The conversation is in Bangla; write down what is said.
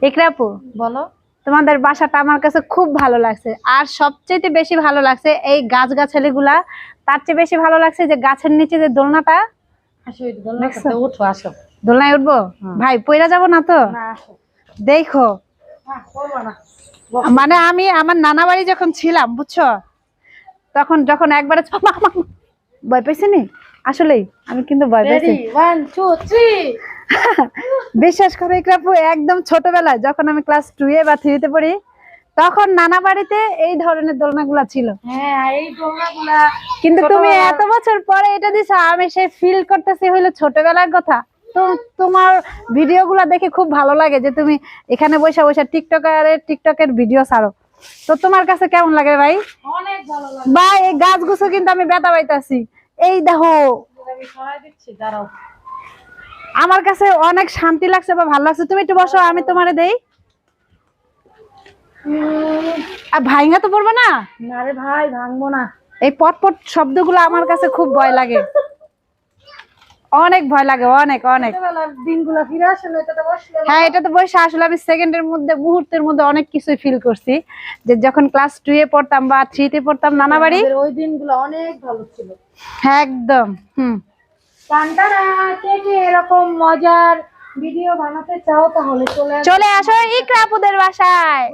ইকরা আপু, বলো। তোমাদের বাসাটা আমার কাছে খুব ভালো লাগছে, আর সবচেয়ে বেশি ভালো লাগছে এই গাছগাছালিগুলা। তার চেয়ে বেশি ভালো লাগছে যে গাছের নিচে যে দোলনাটা। আসো দোলনাতে উঠো, আসো। দোলনায় উঠবো? ভাই পইরা যাব না তো? না, আসো। দেখো, করবা না। মানে আমি আমার নানা বাড়ি যখন ছিলাম বুঝছো, তখন যখন একবারে ভয় পেয়েছি নি, আসলেই আমি কিন্তু ভয় পেয়েছি। রেডি 1 2 3। বিশ্বাস করে ইকরা আপু, একদম ছোটবেলায় যখন আমি ক্লাস 2 এ বা 3 তে পড়ি, তখন নানা বাড়িতে এই ধরনের দোলনাগুলা ছিল। হ্যাঁ, এই দোলনাগুলা কিন্তু তুমি এত বছর পরে এটা দিছো, আমি সেই ফিল করতেছি হইলো ছোটবেলার কথা। তো তোমার ভিডিওগুলা দেখে খুব ভালো লাগে যে তুমি এখানে বসে বসে টিকটকের ভিডিও ছাড়ো। তো তোমার কাছে কেমন লাগে ভাই? অনেক ভালো লাগে ভাই এই গাছগুছো কিন্তু আমি ব্যথা পাইতাছি, এই দেখো। আমি সরাই দিচ্ছি, দাঁড়াও। আমার কাছে অনেক শান্তি লাগছে বা ভালো লাগছে। তুমি একটু বসো, আমি তোমারে দেই। আর ভাইঙ্গা তো পড়বে না? না রে ভাই, ভাঙবো না। এই পটপট শব্দগুলো আমার কাছে খুব ভয় লাগে, অনেক ভয় লাগে, অনেক অনেক। ছোটবেলার দিনগুলো ফিরে আসে না, এটা তো বসলে। হ্যাঁ, এটা তো বয়সে আসলে আমি সেকেন্ডের মধ্যে মুহূর্তের মধ্যে অনেক কিছুই ফিল করছি, যে যখন ক্লাস 2 এ পড়তাম বা 3 তে পড়তাম নানা বাড়ি। আমাদের ওই দিনগুলো অনেক ভালো ছিল। একদম। টানটারা, কে কে এরকম মজার ভিডিও বানাতে চাও তাহলে চলে আসো ইকরা আপুদের বাসায়।